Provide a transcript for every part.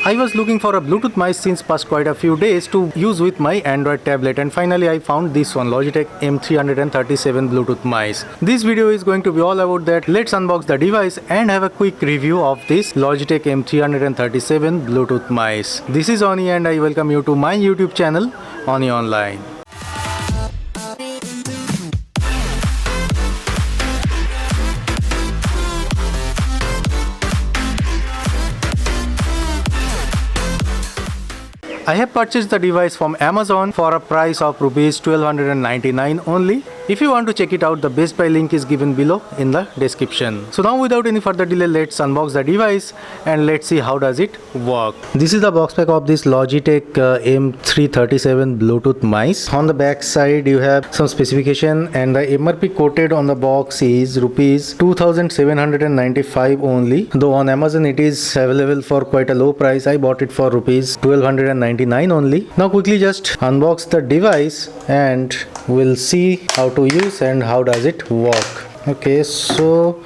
I was looking for a Bluetooth mice since past quite a few days to use with my Android tablet, and finally I found this one, Logitech M337 Bluetooth mice. This video is going to be all about that. Let's unbox the device and have a quick review of this Logitech M337 Bluetooth mice. This is Oni and I welcome you to my YouTube channel, Oni Online. I have purchased the device from Amazon for a price of rupees 1299 only. If you want to check it out, the best buy link is given below in the description. So now without any further delay, let's unbox the device and let's see how does it work. This is the box pack of this Logitech M337 Bluetooth mice. On the back side you have some specification and the MRP quoted on the box is rupees 2795 only. Though on Amazon it is available for quite a low price. I bought it for rupees 1299 only. Now quickly just unbox the device and we'll see how to use and how does it work. Okay, so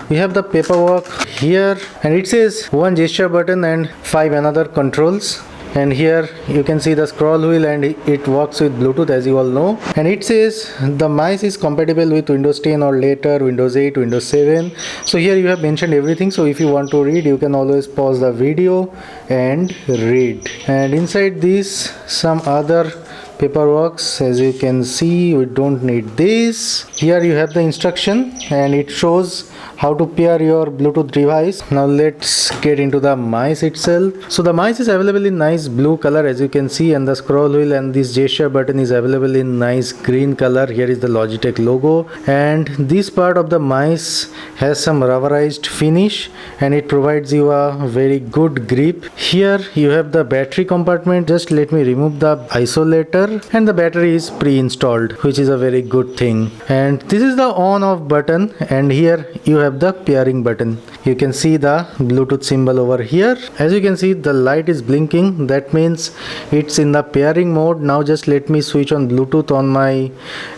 we have the paperwork here and it says one gesture button and 5 another controls, and here you can see the scroll wheel and it works with Bluetooth, as you all know, and it says the mice is compatible with Windows 10 or later, Windows 8, Windows 7. So here you have mentioned everything, so if you want to read you can always pause the video and read. And inside this some other paperwork, as you can see. We don't need this. Here you have the instruction and it shows how to pair your Bluetooth device. Now let's get into the mice itself. So the mice is available in nice blue color, as you can see, and the scroll wheel and this gesture button is available in nice green color. Here is the Logitech logo, and this part of the mice has some rubberized finish and it provides you a very good grip. Here you have the battery compartment. Just let me remove the isolator, and the battery is pre-installed, which is a very good thing. And this is the on off button, and here you have the pairing button. You can see the Bluetooth symbol over here. As you can see, the light is blinking. That means it's in the pairing mode. Now just let me switch on Bluetooth on my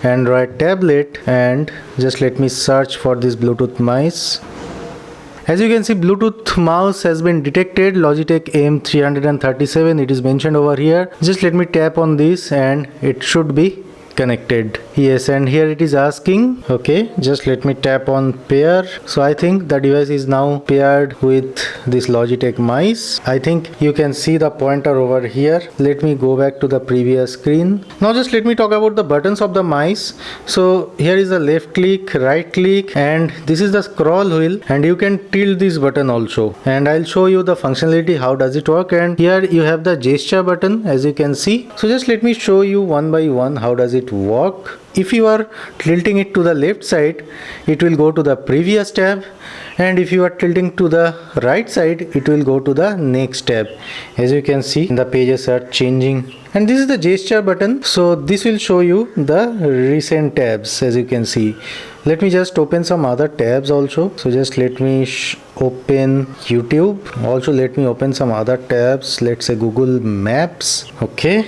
Android tablet and just let me search for this Bluetooth mice. As you can see, Bluetooth mouse has been detected, Logitech M337, it is mentioned over here. Just let me tap on this and it should be connected. Yes, and here it is asking. Okay, just let me tap on pair. So I think the device is now paired with this Logitech mice. I think you can see the pointer over here. Let me go back to the previous screen. Now just let me talk about the buttons of the mice. So here is the left click, right click, and this is the scroll wheel, and you can tilt this button also, and I'll show you the functionality, how does it work. And here you have the gesture button, as you can see. So just let me show you one by one how does it work. If you are tilting it to the left side, it will go to the previous tab, and if you are tilting to the right side, it will go to the next tab. As you can see, the pages are changing. And this is the gesture button, so this will show you the recent tabs. As you can see, let me just open some other tabs also. So just let me open YouTube. Also let me open some other tabs, let's say Google Maps. Okay,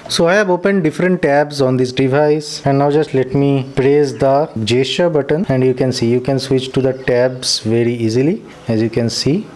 so I have opened different tabs on this device, and now just let me press the gesture button and you can see you can switch to the tabs very easily, as you can see.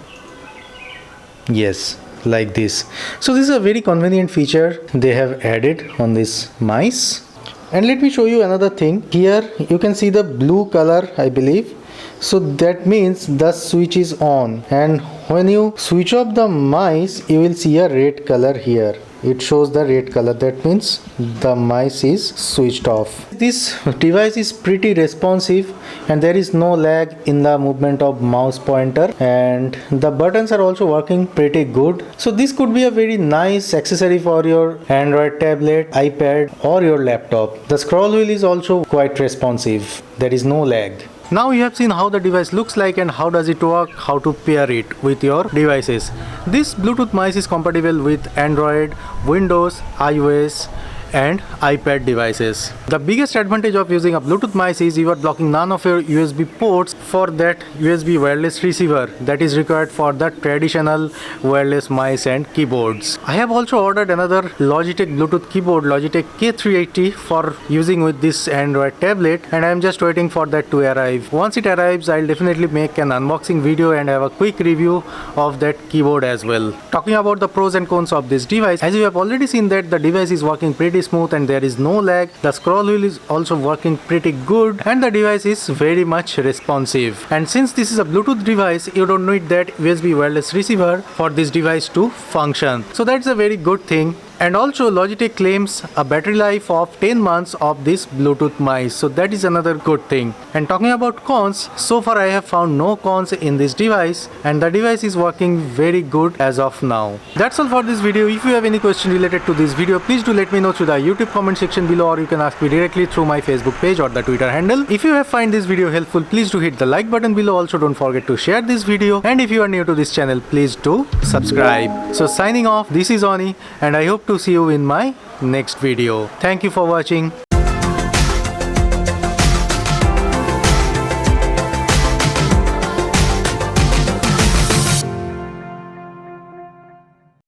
Yes, like this. So this is a very convenient feature they have added on this mice. And let me show you another thing. Here you can see the blue color, I believe. So that means the switch is on, and when you switch off the mice you will see a red color here. It shows the red color, that means the mice is switched off. This device is pretty responsive and there is no lag in the movement of mouse pointer, and the buttons are also working pretty good. So this could be a very nice accessory for your Android tablet, iPad or your laptop. The scroll wheel is also quite responsive. There is no lag. Now you have seen how the device looks like and how does it work, how to pair it with your devices. This Bluetooth mice is compatible with Android, Windows, iOS and iPad devices. The biggest advantage of using a Bluetooth mice is you are blocking none of your USB ports for that USB wireless receiver that is required for the traditional wireless mice and keyboards. I have also ordered another Logitech Bluetooth keyboard, Logitech K380, for using with this Android tablet, and I am just waiting for that to arrive. Once it arrives, I'll definitely make an unboxing video and have a quick review of that keyboard as well. Talking about the pros and cons of this device, as you have already seen that the device is working pretty smooth and there is no lag. The scroll wheel is also working pretty good and the device is very much responsive. And since this is a Bluetooth device, you don't need that USB wireless receiver for this device to function. So that's a very good thing. And also Logitech claims a battery life of 10 months of this Bluetooth mice, so that is another good thing. And talking about cons, so far I have found no cons in this device and the device is working very good as of now. That's all for this video. If you have any question related to this video, please do let me know through the YouTube comment section below, or you can ask me directly through my Facebook page or the Twitter handle. If you have find this video helpful, please do hit the like button below. Also don't forget to share this video, and if you are new to this channel, please do subscribe. So signing off, this is Oni and I hope to see you in my next video. Thank you for watching.